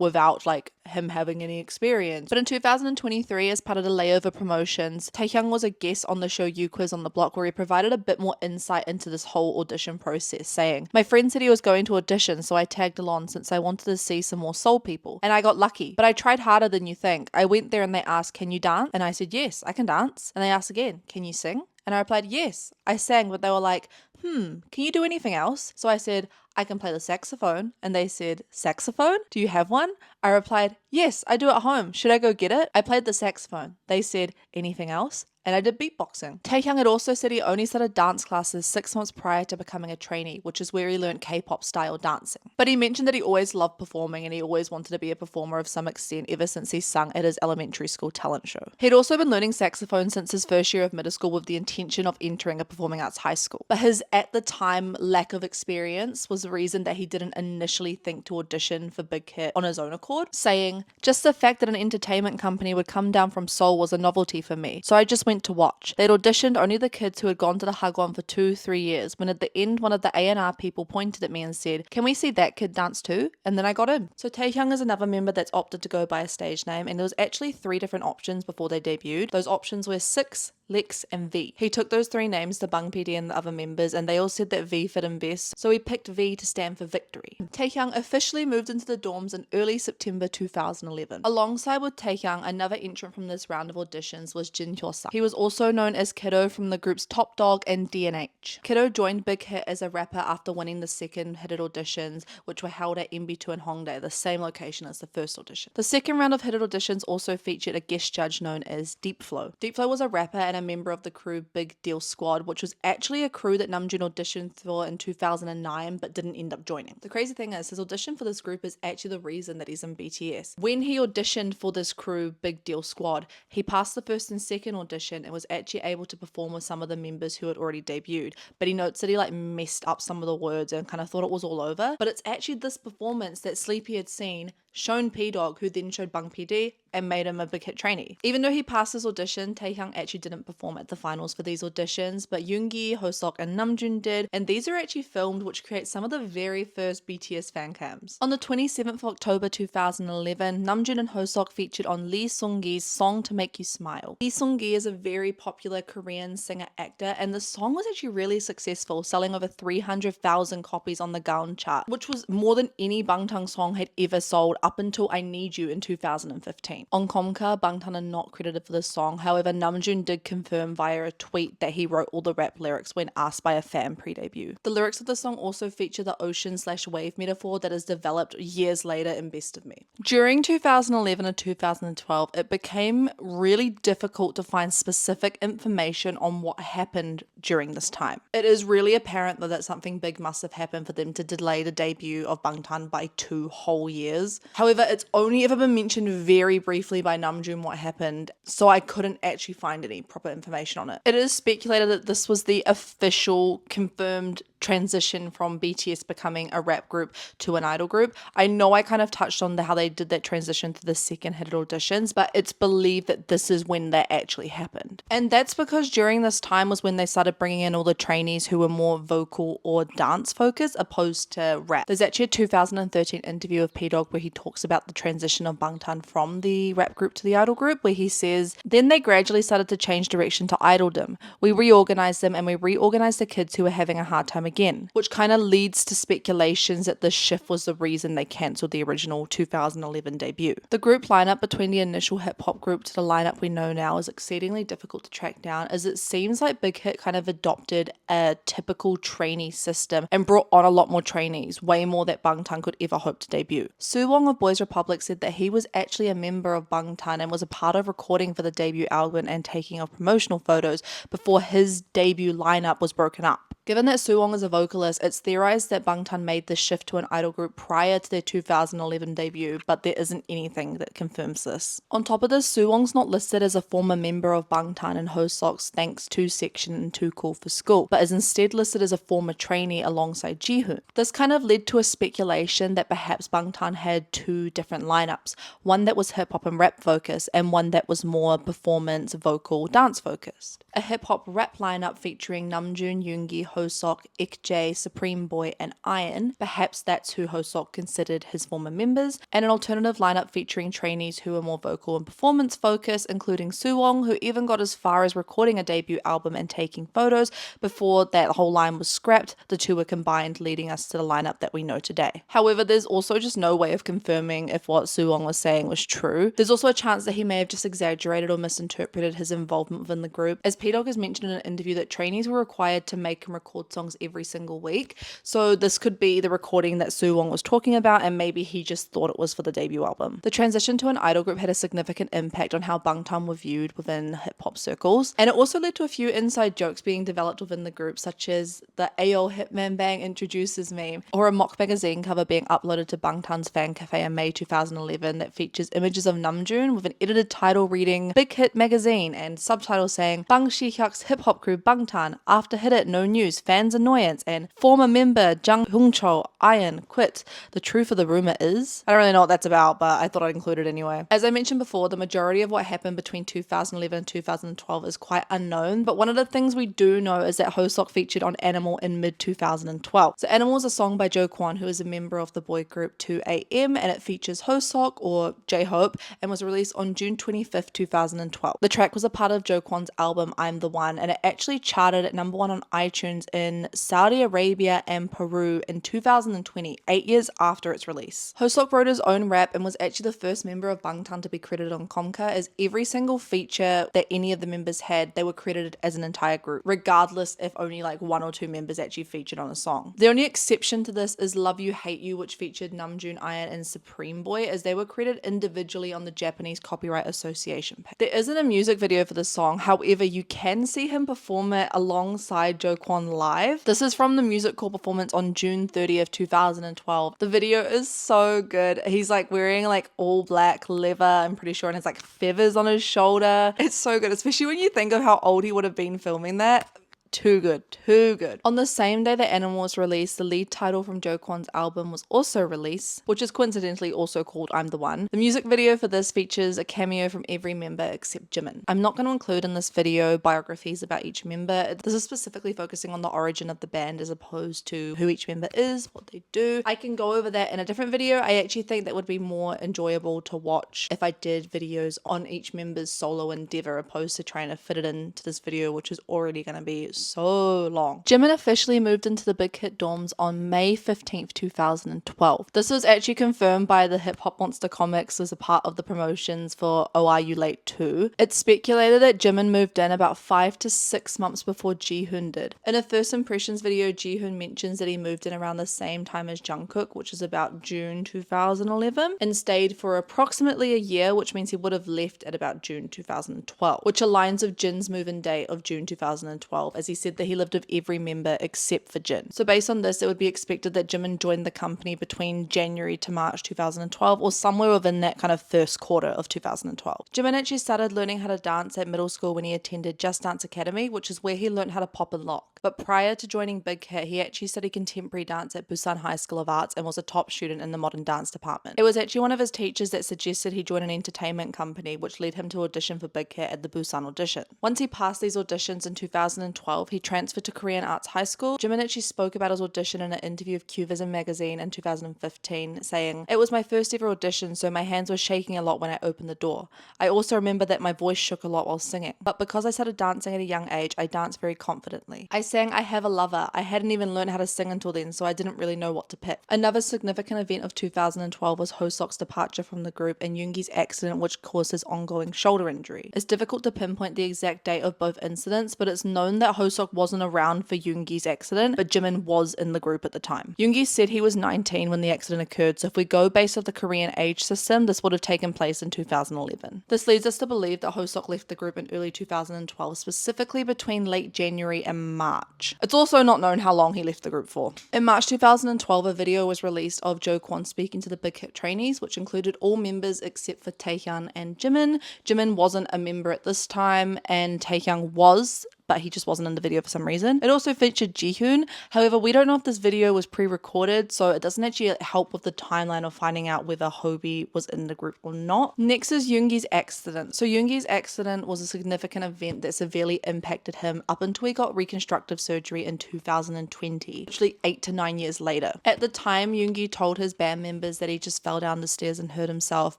without him having any experience. But in 2023, as part of the layover promotions, Tae-young was a guest on the show You Quiz on the Block, where he provided a bit more insight into this whole audition process, saying, "My friend said he was going to audition, so I tagged along since I wanted to see some more soul people. And I got lucky, but I tried harder than you think. I went there and they asked, 'Can you dance?' And I said, 'Yes, I can dance.' And they asked again, 'Can you sing?' And I replied, 'Yes, I sang,' but they were like, 'Can you do anything else?' So I said, I can play the saxophone. And they said, saxophone? Do you have one? I replied, yes, I do at home. Should I go get it? I played the saxophone. They said, anything else? And I did beatboxing. Taehyung had also said he only started dance classes 6 months prior to becoming a trainee, which is where he learned K-pop style dancing. But he mentioned that he always loved performing and he always wanted to be a performer of some extent ever since he sung at his elementary school talent show. He'd also been learning saxophone since his first year of middle school with the intention of entering a performing arts high school. But his, at the time, lack of experience was the reason that he didn't initially think to audition for Big Hit on his own accord, saying, just the fact that an entertainment company would come down from Seoul was a novelty for me, so I just went to watch. They'd auditioned only the kids who had gone to the Hagwon for 2-3 years, when at the end one of the A&R people pointed at me and said, can we see that kid dance too? And then I got in. So Taehyung is another member that's opted to go by a stage name, and there was actually 3 different options before they debuted. Those options were 6, Lex, and V. He took those 3 names to Bang PD and the other members, and they all said that V fit him best, so he picked V to stand for victory. Taehyung officially moved into the dorms in early September 2011. Alongside with Taehyung, another entrant from this round of auditions was Jin Hyo-suk. He was also known as Kiddo from the groups Top Dog and DNH. Kiddo joined Big Hit as a rapper after winning the second Hit auditions, which were held at MB2 in Hongdae, the same location as the first audition. The second round of Hit auditions also featured a guest judge known as Deep Flow. Deep Flow was a rapper and a member of the crew Big Deal Squad, which was actually a crew that Namjoon auditioned for in 2009 but didn't end up joining. The crazy thing is, his audition for this group is actually the reason that he's in BTS. When he auditioned for this crew Big Deal Squad, he passed the first and second audition and was actually able to perform with some of the members who had already debuted, but he notes that he messed up some of the words and kind of thought it was all over. But it's actually this performance that Sleepy had seen, shown P-Dog, who then showed Bang PD and made him a Big Hit trainee. Even though he passed his audition, Taehyung actually didn't perform at the finals for these auditions, but Yoongi, Hosok, and Namjoon did, and these are actually filmed, which creates some of the very first BTS fan cams. On the 27th of October 2011, Namjoon and Hosok featured on Lee Sung-gi's Song to Make You Smile. Lee Sung-gi is a very popular Korean singer-actor, and the song was actually really successful, selling over 300,000 copies on the Gaon chart, which was more than any Bangtan song had ever sold up until I Need You in 2015. On Komka, Bangtan are not credited for this song, however Namjoon did confirm via a tweet that he wrote all the rap lyrics when asked by a fan pre-debut. The lyrics of the song also feature the ocean/wave metaphor that is developed years later in Best of Me. During 2011 and 2012, it became really difficult to find specific information on what happened during this time. It is really apparent that something big must have happened for them to delay the debut of Bangtan by 2 whole years. However, it's only ever been mentioned very briefly by Namjoon what happened, so I couldn't actually find any proper information on it. It is speculated that this was the official confirmed transition from BTS becoming a rap group to an idol group. I know I kind of touched on how they did that transition to the second Hit auditions, but it's believed that this is when that actually happened. And that's because during this time was when they started bringing in all the trainees who were more vocal or dance focused opposed to rap. There's actually a 2013 interview of P-Dog where he talks about the transition of Bangtan from the rap group to the idol group, where he says, then they gradually started to change direction to idoldom. We reorganized them and we reorganized the kids who were having a hard time again, which kind of leads to speculations that this shift was the reason they cancelled the original 2011 debut. The group lineup between the initial hip-hop group to the lineup we know now is exceedingly difficult to track down, as it seems like Big Hit kind of adopted a typical trainee system and brought on a lot more trainees, way more that Bangtan could ever hope to debut. Suwon of Boys Republic said that he was actually a member of Bangtan and was a part of recording for the debut album and taking of promotional photos before his debut lineup was broken up. Given that Suwon is a vocalist, it's theorized that Bangtan made this shift to an idol group prior to their 2011 debut, but there isn't anything that confirms this. On top of this, Suwon's not listed as a former member of Bangtan in Hosok's Thanks To section in Too Cool for School, but is instead listed as a former trainee alongside Jihoon. This kind of led to a speculation that perhaps Bangtan had 2 different lineups, one that was hip-hop and rap focused and one that was more performance, vocal, dance focused. A hip-hop rap lineup featuring Namjoon, Yoongi, Hosok, Ikjae, Supreme Boy, and Iron, perhaps that's who Hosok considered his former members, and an alternative lineup featuring trainees who were more vocal and performance focused, including Suwon, who even got as far as recording a debut album and taking photos. Before that whole line was scrapped, the 2 were combined, leading us to the lineup that we know today. However, there's also just no way of confirming if what Suwon was saying was true. There's also a chance that he may have just exaggerated or misinterpreted his involvement within the group, as P-Dog has mentioned in an interview that trainees were required to make and record record songs every single week. So this could be the recording that Soo-won was talking about, and maybe he just thought it was for the debut album. The transition to an idol group had a significant impact on how Bangtan were viewed within hip-hop circles, and it also led to a few inside jokes being developed within the group, such as the Ayo Hitman Bang introduces meme, or a mock magazine cover being uploaded to Bangtan's fan cafe in May 2011 that features images of Namjoon with an edited title reading Big Hit Magazine and subtitles saying Bang Si-hyuk's hip-hop crew Bangtan, after hit it, no news, fans annoyance, and former member Jang Hyung-chol, Iron, quit. The truth of the rumor is... I don't really know what that's about, but I thought I'd include it anyway. As I mentioned before, the majority of what happened between 2011 and 2012 is quite unknown, but one of the things we do know is that Hoseok featured on Animal in mid-2012. So Animal is a song by Jo Kwon, who is a member of the boy group 2AM, and it features Hoseok, or J-Hope, and was released on June 25th, 2012. The track was a part of Jo Kwon's album I'm the One, and it actually charted at #1 on iTunes in Saudi Arabia and Peru in 2020, 8 years after its release. Hoseok wrote his own rap and was actually the first member of Bangtan to be credited on Konka, as every single feature that any of the members had, they were credited as an entire group, regardless if only like 1 or 2 members actually featured on a song. The only exception to this is Love You Hate You, which featured Namjoon, Iron, and Supreme Boy, as they were credited individually on the Japanese Copyright Association page. There isn't a music video for this song, however you can see him perform it alongside Jo Kwon live. This is from the Music Core performance on June 30th, 2012. The video is so good. He's like wearing like all black leather, I'm pretty sure, and has like feathers on his shoulder. It's so good, especially when you think of how old he would have been filming that. Too good, too good. On the same day that Animal was released, the lead title from Jo Kwon's album was also released, which is coincidentally also called I'm the One. The music video for this features a cameo from every member except Jimin. I'm not going to include in this video biographies about each member. This is specifically focusing on the origin of the band as opposed to who each member is, what they do. I can go over that in a different video. I actually think that would be more enjoyable to watch if I did videos on each member's solo endeavor opposed to trying to fit it into this video, which is already going to be so long. Jimin officially moved into the Big Hit dorms on May 15th, 2012. This was actually confirmed by the Hip Hop Monster comics as a part of the promotions for Oh Are You Late 2. It's speculated that Jimin moved in about 5 to 6 months before Jihoon did. In a first impressions video, Jihoon mentions that he moved in around the same time as Jungkook, which is about June 2011, and stayed for approximately a year, which means he would have left at about June 2012, which aligns with Jin's move-in date of June 2012, as he said that he lived with every member except for Jin. So based on this, it would be expected that Jimin joined the company between January to March 2012, or somewhere within that kind of first quarter of 2012. Jimin actually started learning how to dance at middle school when he attended Just Dance Academy, which is where he learned how to pop and lock. But prior to joining Big Hit, he actually studied contemporary dance at Busan High School of Arts and was a top student in the modern dance department. It was actually one of his teachers that suggested he join an entertainment company, which led him to audition for Big Hit at the Busan audition. Once he passed these auditions in 2012, he transferred to Korean Arts High School. Jimin actually spoke about his audition in an interview with QVism magazine in 2015, saying, "It was my first ever audition, so my hands were shaking a lot when I opened the door. I also remember that my voice shook a lot while singing. But because I started dancing at a young age, I danced very confidently. I sang I Have a Lover. I hadn't even learned how to sing until then, so I didn't really know what to pick." Another significant event of 2012 was Hoseok's departure from the group and Yoongi's accident, which caused his ongoing shoulder injury. It's difficult to pinpoint the exact date of both incidents, but it's known that Hoseok wasn't around for Yoongi's accident, but Jimin was in the group at the time. Yoongi said he was 19 when the accident occurred, so if we go based off the Korean age system, this would have taken place in 2011. This leads us to believe that Hoseok left the group in early 2012, specifically between late January and March. It's also not known how long he left the group for. In March 2012, a video was released of Jo Kwon speaking to the Big Hit trainees, which included all members except for Taehyun and Jimin. Jimin wasn't a member at this time, and Taehyun was, but he just wasn't in the video for some reason. It also featured Jihoon. However, we don't know if this video was pre-recorded, so it doesn't actually help with the timeline of finding out whether Hobie was in the group or not. Next is Yoongi's accident. So Yoongi's accident was a significant event that severely impacted him up until he got reconstructive surgery in 2020, actually 8 to 9 years later. At the time, Yoongi told his band members that he just fell down the stairs and hurt himself,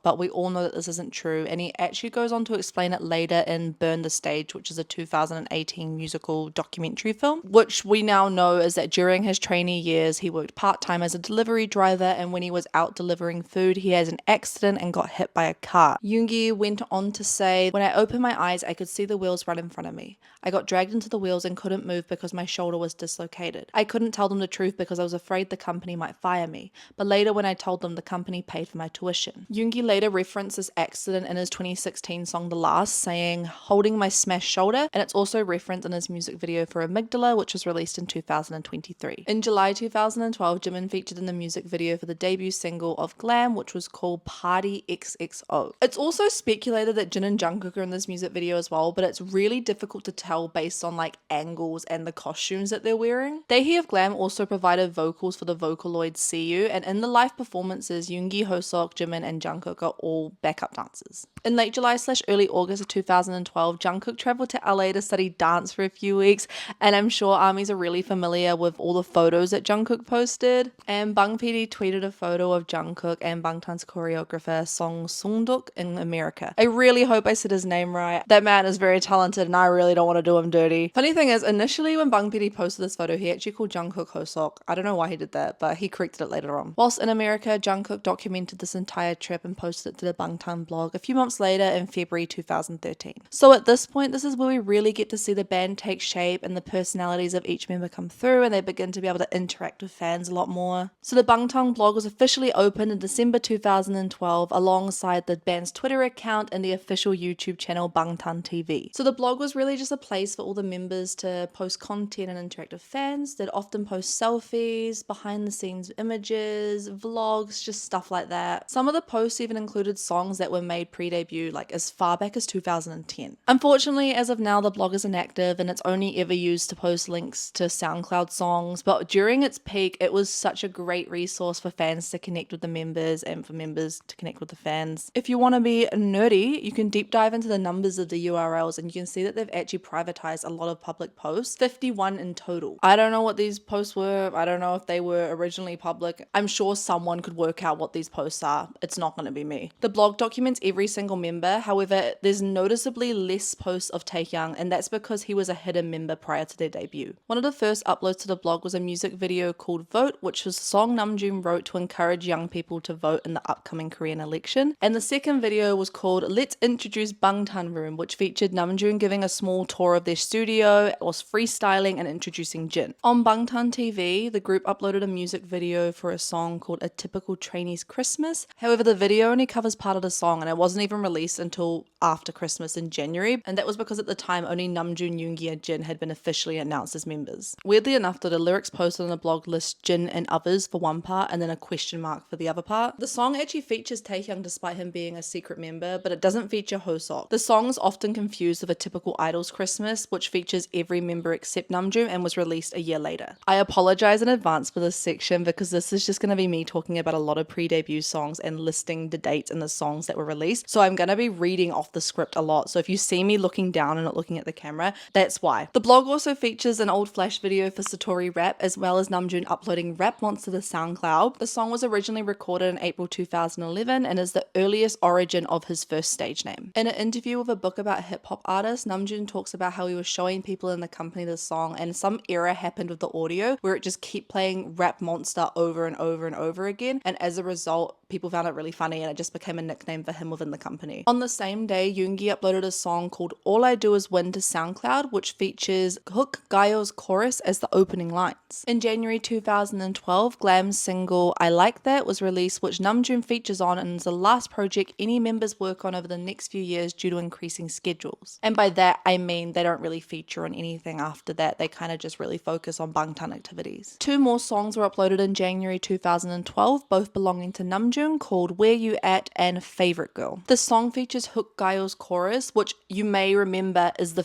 but we all know that this isn't true, and he actually goes on to explain it later in Burn the Stage, which is a 2018 2018 musical documentary film, which we now know is that during his trainee years, he worked part-time as a delivery driver, and when he was out delivering food, he has an accident and got hit by a car. Yoongi went on to say, "When I opened my eyes, I could see the wheels right in front of me. I got dragged into the wheels and couldn't move because my shoulder was dislocated. I couldn't tell them the truth because I was afraid the company might fire me, but later when I told them, the company paid for my tuition." Yoongi later referenced this accident in his 2016 song The Last, saying, "holding my smashed shoulder," and it's also referenced in his music video for Amygdala, which was released in 2023. In July 2012, Jimin featured in the music video for the debut single of Glam, which was called Party XXO. It's also speculated that Jin and Jungkook are in this music video as well, but it's really difficult to tell based on like angles and the costumes that they're wearing. Daehee of Glam also provided vocals for the Vocaloid See You, and in the live performances, Yoongi, Hoseok, Jimin, and Jungkook are all backup dancers. In late July/early August of 2012, Jungkook traveled to LA to study dance for a few weeks, and I'm sure ARMYs are really familiar with all the photos that Jungkook posted. And Bang PD tweeted a photo of Jungkook and Bangtan's choreographer Song Sungduk in America. I really hope I said his name right. That man is very talented and I really don't want to do him dirty. Funny thing is, initially when Bang PD posted this photo, he actually called Jungkook Hoseok. I don't know why he did that, but he corrected it later on. Whilst in America, Jungkook documented this entire trip and posted it to the Bangtan blog a few months later in February 2013. So at this point, this is where we really get to see the band take shape and the personalities of each member come through, and they begin to be able to interact with fans a lot more. So the Bangtan blog was officially opened in December 2012 alongside the band's Twitter account and the official YouTube channel Bangtan TV. So the blog was really just a place for all the members to post content and interact with fans. They'd often post selfies, behind the scenes images, vlogs, just stuff like that. Some of the posts even included songs that were made pre-debut, like as far back as 2010. Unfortunately, as of now, the blog is inactive and it's only ever used to post links to SoundCloud songs, but during its peak, it was such a great resource for fans to connect with the members and for members to connect with the fans. If you want to be nerdy, you can deep dive into the numbers of the URLs and you can see that they've actually privatized a lot of public posts, 51 in total. I don't know what these posts were. I don't know if they were originally public. I'm sure someone could work out what these posts are. It's not going to be me. The blog documents every single member. However, there's noticeably less posts of Taehyung, and that's because he was a hidden member prior to their debut. One of the first uploads to the blog was a music video called Vote, which was a song Namjoon wrote to encourage young people to vote in the upcoming Korean election. And the second video was called Let's Introduce Bangtan Room, which featured Namjoon giving a small tour of their studio, was freestyling and introducing Jin. On Bangtan TV, the group uploaded a music video for a song called A Typical Trainee's Christmas. However, the video only covers part of the song and it wasn't even released until after Christmas in January, and that was because at the time only Namjoon, Yoongi, and Jin had been officially announced as members. Weirdly enough, though, the lyrics posted on the blog list Jin and others for one part and then a question mark for the other part. The song actually features Taehyung despite him being a secret member, but it doesn't feature Hoseok. The song is often confused with a typical Idol's Christmas, which features every member except Namjoon and was released a year later. I apologize in advance for this section because this is just going to be me talking about a lot of pre-debut songs and listing the dates and the songs that were released, so I'm going to be reading off the script a lot, so if you see me looking down and not looking at the camera, that's why. The blog also features an old flash video for Satori Rap, as well as Namjoon uploading Rap Monster to SoundCloud. The song was originally recorded in April 2011 and is the earliest origin of his first stage name. In an interview with a book about hip-hop artists, Namjoon talks about how he was showing people in the company the song and some error happened with the audio where it just kept playing Rap Monster over and over and over again, and as a result, people found it really funny and it just became a nickname for him within the company. On the same day, Yoongi uploaded a song called All I Do Is Win to SoundCloud, which features Hook Gayo's chorus as the opening lines. In January 2012, Glam's single I Like That was released, which Namjoon features on and is the last project any members work on over the next few years due to increasing schedules. And by that, I mean they don't really feature on anything after that. They kind of just really focus on Bangtan activities. Two more songs were uploaded in January 2012, both belonging to Namjoon, called Where You At and Favorite Girl. The song features Hook Gayo's chorus, which you may remember is the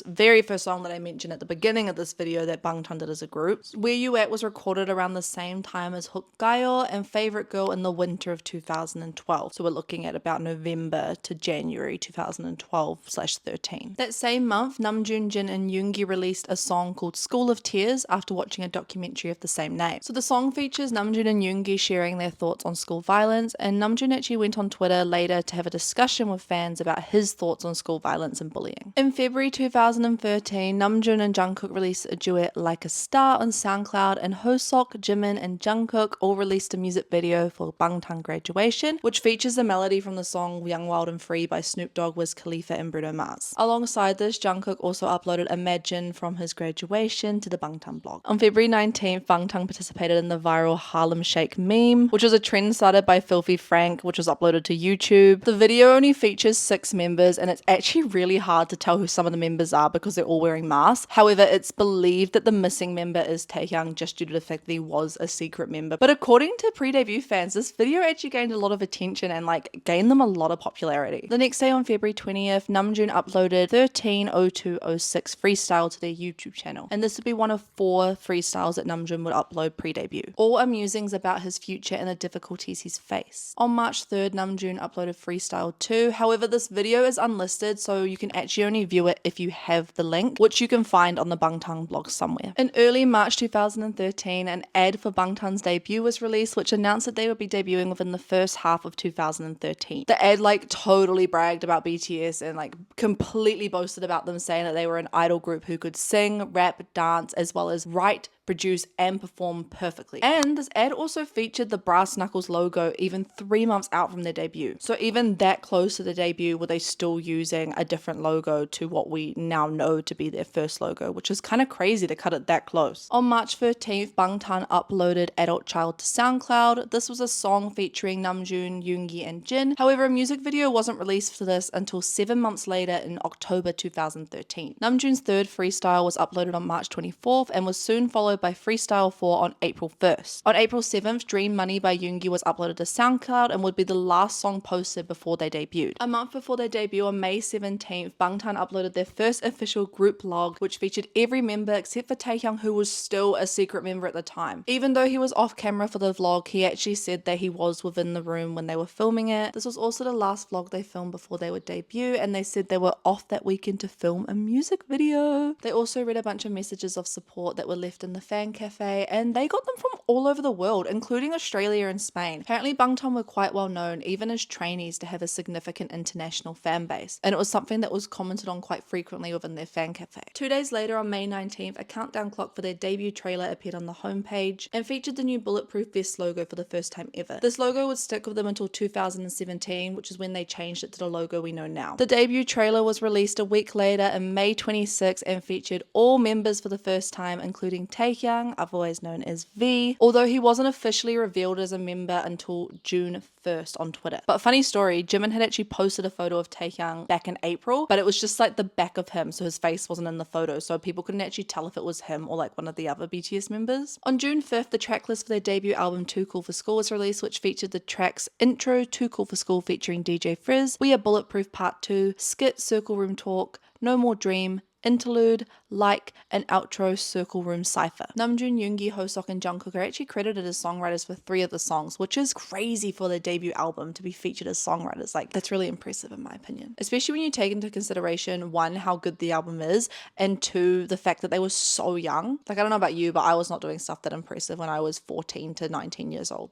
very first song that I mentioned at the beginning of this video that Bangtan did as a group. Where You At was recorded around the same time as Hook Gayo, and Favorite Girl in the winter of 2012. So we're looking at about November to January 2012/13. That same month, Namjoon, Jin, and Yoongi released a song called School of Tears after watching a documentary of the same name. So the song features Namjoon and Yoongi sharing their thoughts on school violence violence, and Namjoon actually went on Twitter later to have a discussion with fans about his thoughts on school violence and bullying. In February 2013, Namjoon and Jungkook released a duet Like a Star on SoundCloud, and Hoseok, Jimin, and Jungkook all released a music video for Bangtan Graduation, which features the melody from the song Young, Wild and Free by Snoop Dogg, Wiz Khalifa, and Bruno Mars. Alongside this, Jungkook also uploaded Imagine from his graduation to the Bangtan blog. On February 19th, Bangtan participated in the viral Harlem Shake meme, which was a trend started by Filthy Frank, which was uploaded to YouTube. The video only features 6 members, and it's actually really hard to tell who some of the members are because they're all wearing masks. However, it's believed that the missing member is Taehyung just due to the fact that he was a secret member. But according to pre-debut fans, this video actually gained a lot of attention and gained them a lot of popularity. The next day on February 20th, Namjoon uploaded 13:02:06 freestyle to their YouTube channel, and this would be one of 4 freestyles that Namjoon would upload pre-debut. All are musings about his future and the difficulties he's faced. On March 3rd, Namjoon uploaded freestyle 2. However, this video is unlisted, so you can actually only view it if you have the link, which you can find on the Bangtan blog somewhere. In early March 2013, an ad for Bangtan's debut was released, which announced that they would be debuting within the first half of 2013. The ad totally bragged about BTS and completely boasted about them, saying that they were an idol group who could sing, rap, dance, as well as write, produce, and perform perfectly. And this ad also featured the Brass Knuckles logo even 3 months out from their debut. So even that close to the debut, were they still using a different logo to what we now know to be their first logo, which is kind of crazy to cut it that close. On March 13th, Bangtan uploaded Adult Child to SoundCloud. This was a song featuring Namjoon, Yoongi, and Jin. However, a music video wasn't released for this until 7 months later in October 2013. Namjoon's third freestyle was uploaded on March 24th and was soon followed by Freestyle 4 on April 1st. On April 7th, Dream Money by Yoongi was uploaded to SoundCloud and would be the last song posted before they debuted. A month before their debut on May 17th, Bangtan uploaded their first official group log, which featured every member except for Taehyung, who was still a secret member at the time. Even though he was off camera for the vlog, he actually said that he was within the room when they were filming it. This was also the last vlog they filmed before they would debut, and they said they were off that weekend to film a music video. They also read a bunch of messages of support that were left in the fan cafe, and they got them from all over the world, including Australia and Spain. Apparently Bangtan were quite well known, even as trainees, to have a significant international fan base, and it was something that was commented on quite frequently within their fan cafe. 2 days later, on May 19th, a countdown clock for their debut trailer appeared on the homepage and featured the new Bulletproof Vest logo for the first time ever. This logo would stick with them until 2017, which is when they changed it to the logo we know now. The debut trailer was released a week later in May 26th and featured all members for the first time, including Taehyung, otherwise known as V, although he wasn't officially revealed as a member until June 1st on Twitter. But funny story, Jimin had actually posted a photo of Taehyung back in April, but it was just the back of him, so his face wasn't in the photo, so people couldn't actually tell if it was him or one of the other BTS members. On June 5th, the tracklist for their debut album Too Cool for School was released, which featured the tracks Intro, Too Cool for School featuring DJ Frizz, We Are Bulletproof Part 2, Skit, Circle Room Talk, No More Dream, Interlude, Like, and Outro, Circle Room Cypher. Namjoon, Yoongi, Hoseok, and Jungkook are actually credited as songwriters for 3 of the songs, which is crazy for their debut album to be featured as songwriters. That's really impressive in my opinion. Especially when you take into consideration, 1, how good the album is, and 2, the fact that they were so young. I don't know about you, but I was not doing stuff that impressive when I was 14 to 19 years old.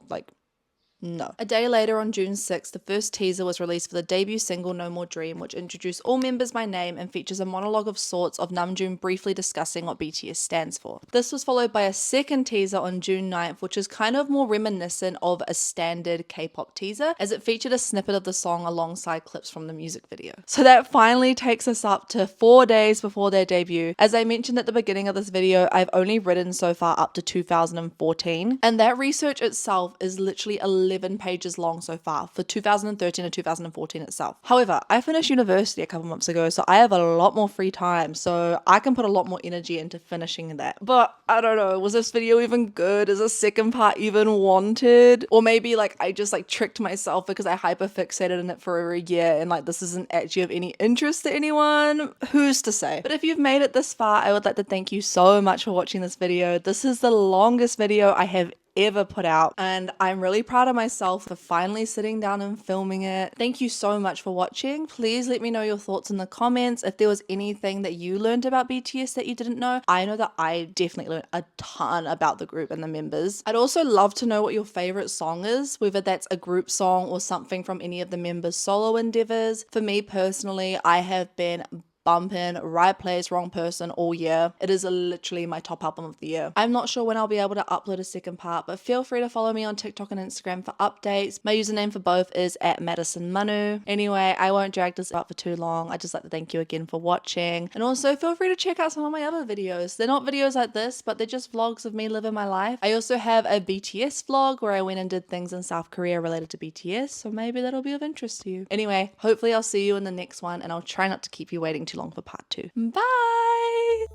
No. A day later, on June 6th, the first teaser was released for the debut single No More Dream, which introduced all members by name and features a monologue of sorts of Namjoon briefly discussing what BTS stands for. This was followed by a second teaser on June 9th, which is kind of more reminiscent of a standard K-pop teaser, as it featured a snippet of the song alongside clips from the music video. So that finally takes us up to 4 days before their debut. As I mentioned at the beginning of this video, I've only written so far up to 2014, and that research itself is literally 11 pages long so far for 2013 and 2014 itself. However, I finished university a couple months ago, so I have a lot more free time, so I can put a lot more energy into finishing that. But I don't know, was this video even good? Is the second part even wanted? Or maybe I just tricked myself because I hyperfixated in it for a year and this isn't actually of any interest to anyone? Who's to say? But if you've made it this far, I would like to thank you so much for watching this video. This is the longest video I have ever put out, and I'm really proud of myself for finally sitting down and filming it. Thank you so much for watching. Please let me know your thoughts in the comments. If there was anything that you learned about BTS that you didn't know, I know that I definitely learned a ton about the group and the members. I'd also love to know what your favorite song is, whether that's a group song or something from any of the members' solo endeavors. For me personally, I have been bumping Right Place, Wrong Person all year. It is literally my top album of the year. I'm not sure when I'll be able to upload a second part, but feel free to follow me on TikTok and Instagram for updates. My username for both is @MadisonManu. Anyway, I won't drag this out for too long. I just like to thank you again for watching. And also feel free to check out some of my other videos. They're not videos like this, but they're just vlogs of me living my life. I also have a BTS vlog where I went and did things in South Korea related to BTS, so maybe that'll be of interest to you. Anyway, hopefully I'll see you in the next one, and I'll try not to keep you waiting too long for part 2. Bye!